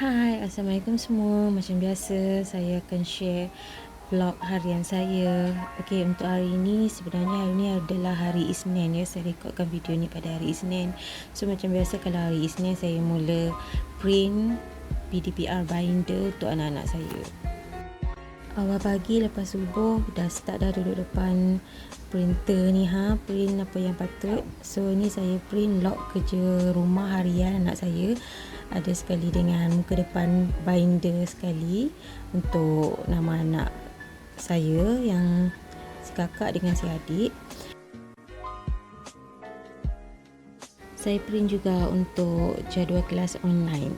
Hai, Assalamualaikum semua. Macam biasa, saya akan share vlog harian saya. Okey, untuk hari ini, sebenarnya hari ini adalah hari Isnin ya. Saya rekodkan video ni pada hari Isnin. So, macam biasa kalau hari Isnin, saya mula print PDPR binder untuk anak-anak saya. Awal pagi lepas subuh, dah start dah duduk depan printer ni print apa yang patut. So, ni saya print log kerja rumah harian anak saya. Ada sekali dengan muka depan binder sekali untuk nama anak saya yang si kakak dengan si adik. Saya print juga untuk jadual kelas online.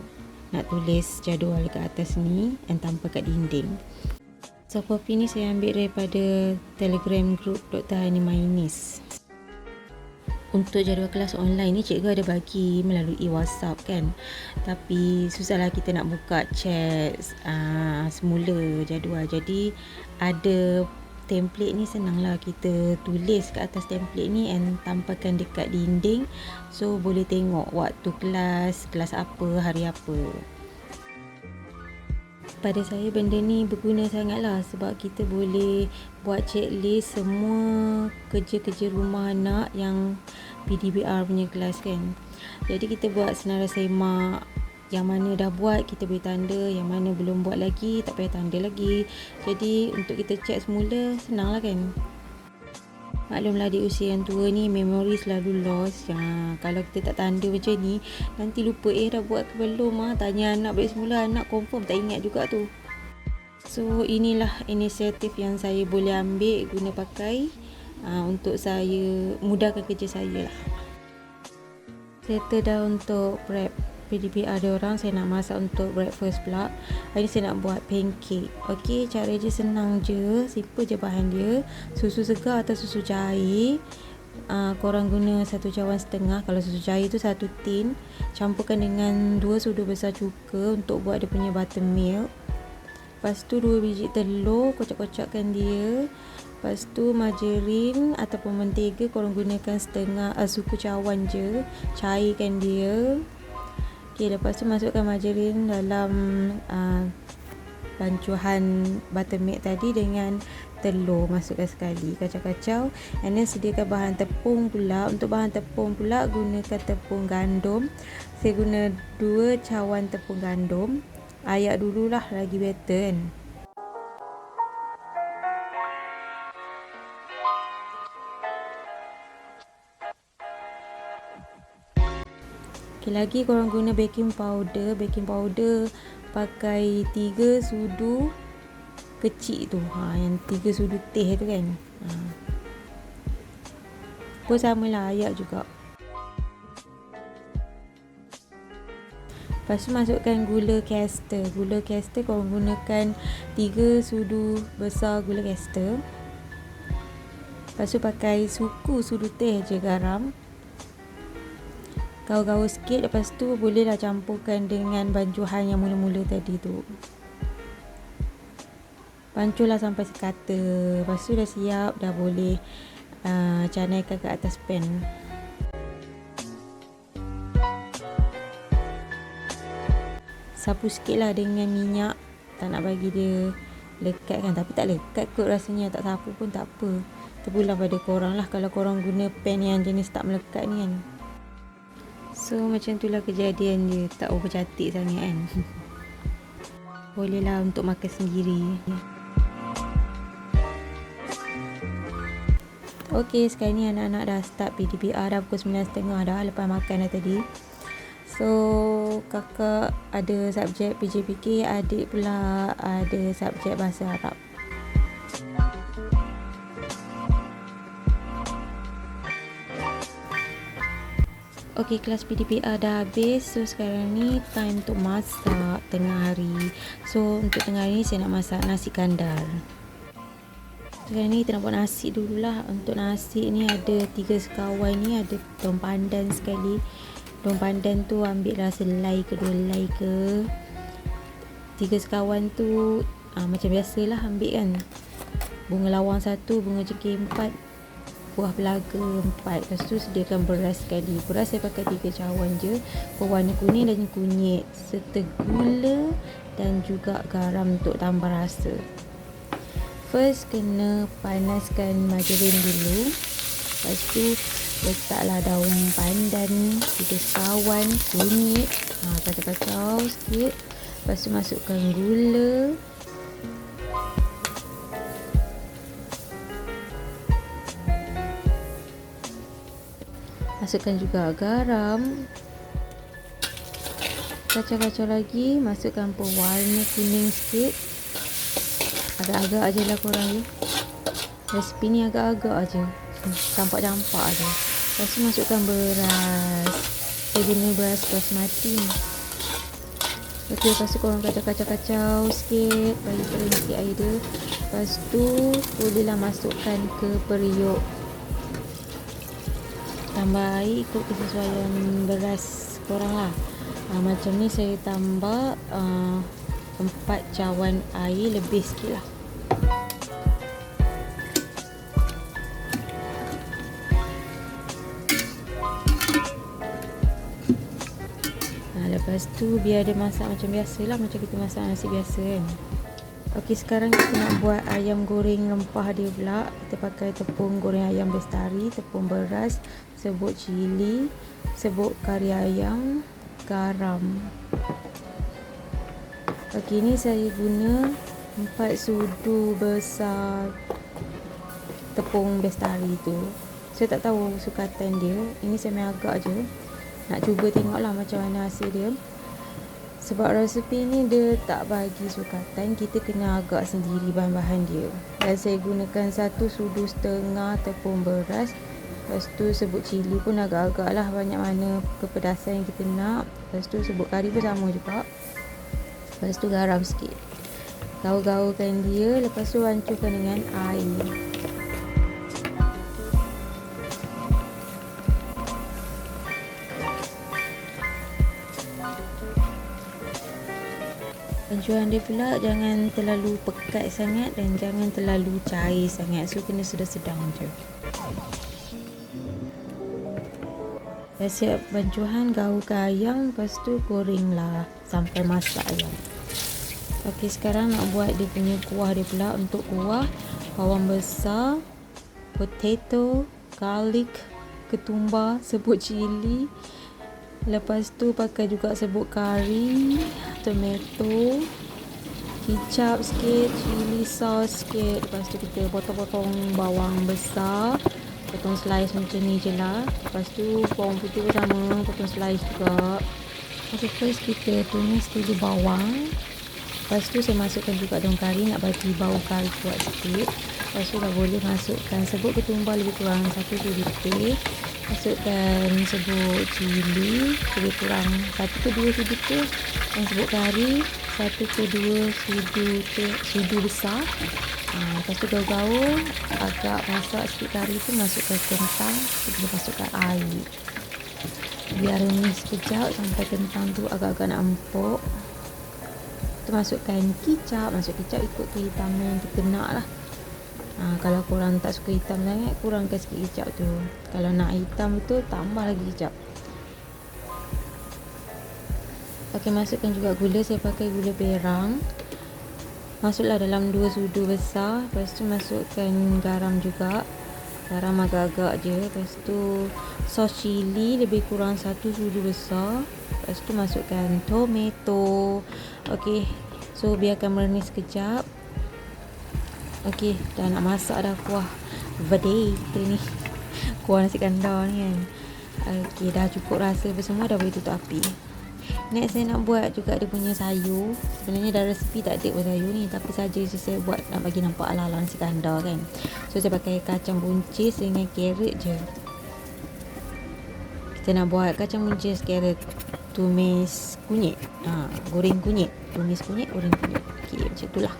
Nak tulis jadual dekat atas ni dan tampal kat dinding. Soft copy ni saya ambil daripada Telegram group Dr. Hani Mainis. Untuk jadual kelas online ni cikgu ada bagi melalui WhatsApp kan. Tapi susahlah kita nak buka chat semula jadual. Jadi ada template ni, senanglah kita tulis kat atas template ni and tampalkan dekat dinding. So boleh tengok waktu kelas apa, hari apa. Pada saya benda ni berguna sangatlah sebab kita boleh buat checklist semua kerja-kerja rumah anak yang PDPR punya kelas kan. Jadi kita buat senarai semak, yang mana dah buat kita boleh tanda, yang mana belum buat lagi tak payah tanda lagi. Jadi untuk kita check semula senanglah kan. Maklumlah di usia yang tua ni memori selalu lost. Kalau kita tak tanda macam ni, nanti lupa dah buat ke belum. Tanya anak balik semula, anak confirm tak ingat juga tu. So inilah inisiatif yang saya boleh ambil guna pakai untuk saya mudahkan kerja saya lah. Settle dah untuk prep PDPR dia orang. Saya nak masak untuk breakfast pula. Hari ni saya nak buat pancake. Okey, cara dia senang je, simple je bahan dia. Susu segar atau susu cair. Korang guna 1 cawan setengah. Kalau susu cair tu 1 tin. Campurkan dengan 2 sudu besar cuka untuk buat dia punya buttermilk. Lepas tu 2 biji telur, kocak-kocakkan dia. Lepas tu margarin ataupun mentega korang gunakan setengah suku cawan je. Cairkan dia. Okey, lepas tu masukkan margarin dalam bancuhan buttermilk tadi dengan telur, masukkan sekali, kacau-kacau. And then sediakan bahan tepung pula. Untuk bahan tepung pula gunakan tepung gandum. Saya guna 2 cawan tepung gandum. Ayak dululah lagi better kan. Okay, lagi korang guna baking powder. Baking powder pakai 3 sudu kecil tu. Yang 3 sudu teh tu kan. Pun samalah ayak juga. Lepas tu masukkan gula caster. Gula caster korang gunakan 3 sudu besar gula caster. Lepas tu pakai sudu teh je garam. Gaul-gaul sikit. Lepas tu bolehlah campurkan dengan bancuhan yang mula-mula tadi tu. Bancuhlah sampai sekata. Lepas tu dah siap, dah boleh canaikan ke atas pan. Sapu sikit lah dengan minyak. Tak nak bagi dia lekat kan. Tapi tak lekat kot rasanya. Tak sapu pun tak apa. Terpulang pada korang lah kalau korang guna pan yang jenis tak melekat ni kan. So macam itulah kejadian dia. Tak cantik sangat kan. Boleh lah untuk makan sendiri. Okey, sekarang ni anak-anak dah start PDPR dah pukul 9.30 dah lepas makan dah tadi. So kakak ada subjek PJPK, adik pula ada subjek bahasa Arab. Okey, kelas PDPR dah habis. So sekarang ni time untuk masak tengah hari. So untuk tengah hari ni saya nak masak nasi kandar. Sekarang ni kita nak buat nasi dululah. Untuk nasi ni ada 3 sekawan ni. Ada daun pandan sekali. Daun pandan tu ambil lah selai ke 2 helai ke. 3 sekawan tu macam biasalah ambil kan. Bunga lawang 1, bunga cengkeh 4. buah pelaga 4. Lepas tu sediakan beras sekali. Beras saya pakai 3 cawan je, berwarna kuning dan kunyit, serta gula dan juga garam untuk tambah rasa. First kena panaskan margarin dulu. Lepas tu letaklah daun pandan, 3 cawan, kunyit, kacau-kacau sikit. Lepas tu masukkan gula, masukkan juga garam, kacau-kacau lagi, masukkan pewarna kuning sikit, agak-agak je lah korang ya, resipi ni agak-agak je, campak-campak je. Lepas tu masukkan beras, saya guna beras basmati ni. Okey, lepas tu korang kacau-kacau sikit, bagi kering sikit air dia. Lepas tu bolehlah masukkan ke periuk, tambah air ikut kesesuaian beras korang lah. Macam ni saya tambah 4 cawan air lebih sikit lah. Lepas tu biar dia masak macam biasa lah, macam kita masak nasi biasa kan. Okey, sekarang kita nak buat ayam goreng rempah dia pula. Kita pakai tepung goreng ayam bestari, tepung beras, serbuk cili, serbuk kari ayam, garam. Okey, ni saya guna 4 sudu besar tepung bestari tu. Saya tak tahu sukatan dia, ini saya main agak je, nak cuba tengoklah macam mana hasil dia. Sebab resepi ni dia tak bagi sukatan, kita kena agak sendiri bahan-bahan dia. Dan saya gunakan 1 sudu setengah tepung beras. Lepas tu serbuk cili pun agak-agak lah banyak mana kepedasan yang kita nak. Lepas tu serbuk kari pun sama juga. Lepas tu garam sikit, gaul-gaulkan dia. Lepas tu hancurkan dengan air. Hancuran dia pula jangan terlalu pekat sangat dan jangan terlalu cair sangat. So kena sedang-sedang je. Dah siap bancuhan, gaulkan ayam. Lepas tu gorenglah sampai masak ayam. Okey, sekarang nak buat dia punya kuah dia pula. Untuk kuah, bawang besar, potato, garlic, ketumbar, serbuk cili. Lepas tu pakai juga serbuk kari, tomato, kicap sikit, chili sauce sikit. Lepas tu kita potong-potong bawang besar, potong slice macam ni je lah. Lepas tu bawang putih pun sama, potong slice juga. Okay, first kita tumis dulu bawang. Lepas tu saya masukkan juga daun kari, nak bagi bau kari kuat sikit. Lepas tu dah boleh masukkan serbuk ketumbar lebih kurang 1 sudu teh. Masukkan serbuk cili lebih kurang 1 ke 2 sudu teh. Dan serbuk kari 1 ke 2 sudu besar. Lepas tu gaul-gaul, agak masak sikit kari tu, masukkan kentang. Kita masukkan air, biar remis sekejap sampai kentang tu agak-agak nak empuk. Tu masukkan kicap. Masuk kicap ikut kehitaman yang kita nak lah. Kalau korang tak suka hitam sangat, kurangkan sikit kicap tu. Kalau nak hitam betul, tambah lagi kicap. Okey, masukkan juga gula. Saya pakai gula perang. Masuklah dalam 2 sudu besar. Lepas tu masukkan garam juga. Garam agak-agak je. Lepas tu sos cili lebih kurang 1 sudu besar. Lepas tu masukkan tomato. Okey, so biarkan merenis sekejap. Okey, dah nak masak dah kuah vadai kita ni. Kuah nasi kandar ni kan. Okey, dah cukup rasa apa semua, dah boleh tutup api. Next saya nak buat juga dia punya sayur. Sebenarnya dah resipi tak ada pun sayur ni, tapi saja saya buat nak bagi nampak ala-ala nasi kandar kan. So saya pakai kacang buncis dengan carrot je. Kita nak buat kacang buncis, carrot, tumis kunyit. Goreng kunyit. Tumis kunyit, goreng kunyit. Okey, macam itulah.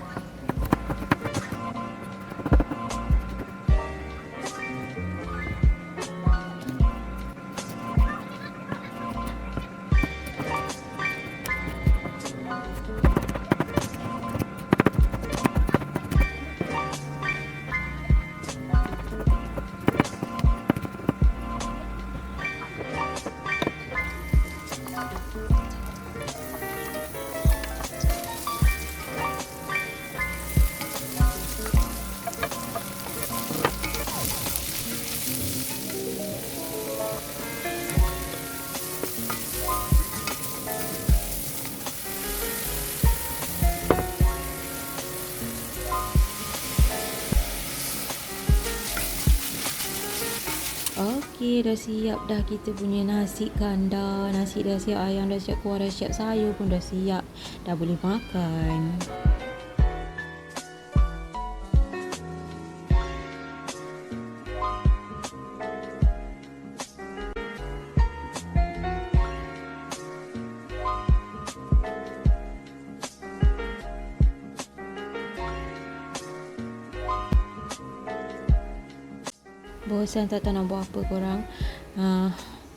Okey, dah siap dah kita punya nasi kandar. Nasi dah siap, ayam dah siap, kuah dah siap, sayur pun dah siap. Dah boleh makan. Bosan tak tahu nak buat apa korang.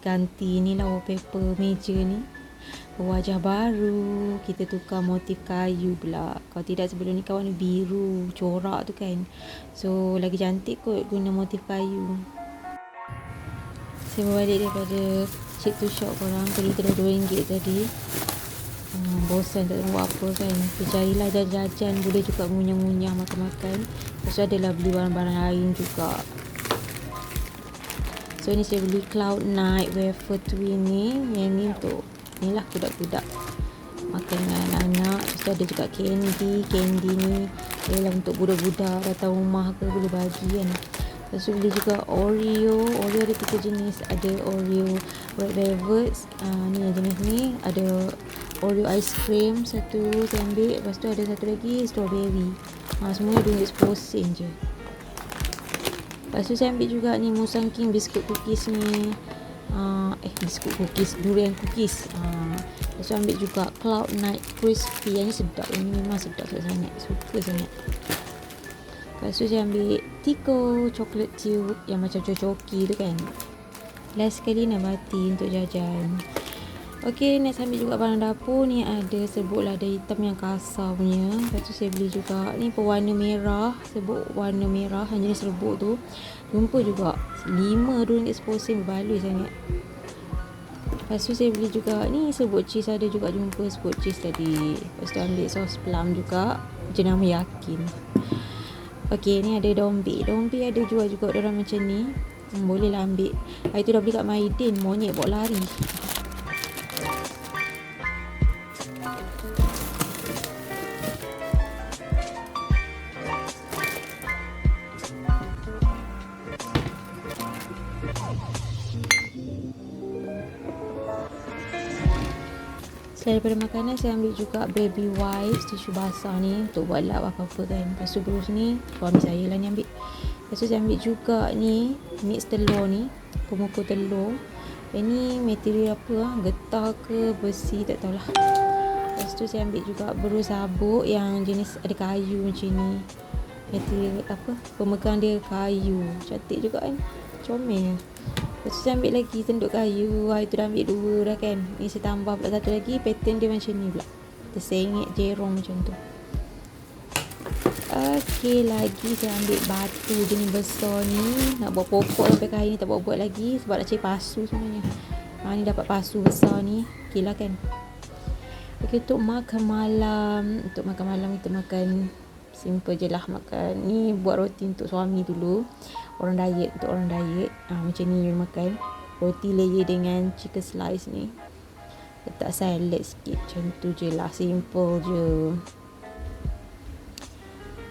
Ganti ni lah wallpaper meja ni. Wajah baru. Kita tukar motif kayu pula. Kalau tidak sebelum ni kan warna biru corak tu kan. So lagi cantik kot guna motif kayu. Saya balik daripada check to shop korang. Beli terus RM2 tadi. Bosan tak tahu buat apa kan. Percayalah jajan-jajan. Boleh juga ngunyah-ngunyah makan-makan. Lepas tu adalah beli barang-barang lain juga. So ni saya beli Cloud Night Wafer Twin ni. Yang ni untuk ni lah budak-budak makan dengan anak-anak. Lepas tu ada juga candy ni ialah untuk budak-budak datang rumah ke boleh bagi kan. Lepas tu beli juga Oreo ada 3 jenis. Ada Oreo Red Velvet, ni yang jenis ni. Ada Oreo Ice Cream satu saya ambil. Lepas tu ada satu lagi strawberry. Semua RM2.10 je. Lepas tu saya ambil juga ni Musang King biskut cookies ni. Biskut cookies, durian cookies. Lepas tu ambil juga Cloud Night Crispy. Yang ni sedap, ini memang sedap sangat. Suka sangat. Lepas tu saya ambil Tico chocolate tube yang macam coki tu kan. Last sekali nabati untuk jajan. Okey, next ambil juga barang dapur ni. Ada serbuk lada hitam yang kasar punya. Lepas tu saya beli juga ni pewarna merah. Serbuk warna merah yang jenis serbuk tu. Jumpa juga RM5.10 berbaloi sangat. Lepas tu saya beli juga ni serbuk cheese. Ada juga jumpa serbuk cheese tadi. Lepas tu ambil sos plum juga. Jenama yakin. Okey, ni ada dombi. Dombi ada jual juga orang macam ni. Boleh lah ambil. Hari tu dah beli kat Maidin. Monyet bawa lari. Daripada makanan saya ambil juga baby wipes, tisu basah ni untuk buat lap apa-apa kan. Lepas tu berus ni suami saya lah ni ambil. Lepas tu saya ambil juga ni mix telur ni, pemukul telur. Ini material apa getah ke besi tak tahulah. Lepas tu saya ambil juga berus sabuk yang jenis ada kayu macam ni. Material apa, pemegang dia kayu. Cantik juga kan, comel. Lepas tu saya ambil lagi tenduk kayu. Hari tu dah ambil 2 dah kan. Ni saya tambah pula satu lagi. Pattern dia macam ni pula, tersengit jerong macam tu. Okey, lagi saya ambil batu jenis besar ni. Nak buat pokok sampai ke hari ni tak buat-buat lagi. Sebab nak cari pasu sebenarnya. Ni dapat pasu besar ni. Okey lah kan. Okey, untuk makan malam. Untuk makan malam kita makan simple je lah makan. Ni buat roti untuk suami dulu. Orang diet, untuk orang diet. Macam ni makan. Roti layer dengan chicken slice ni. Letak salad sikit. Macam tu je lah. Simple je.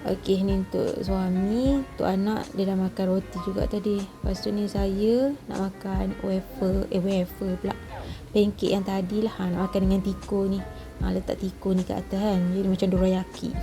Okey, ni untuk suami. Untuk anak, dia dah makan roti juga tadi. Lepas tu ni saya nak makan wafer pula. Pancake yang tadi lah. Nak makan dengan tiko ni. Letak tiko ni kat atas kan. Jadi macam dorayaki.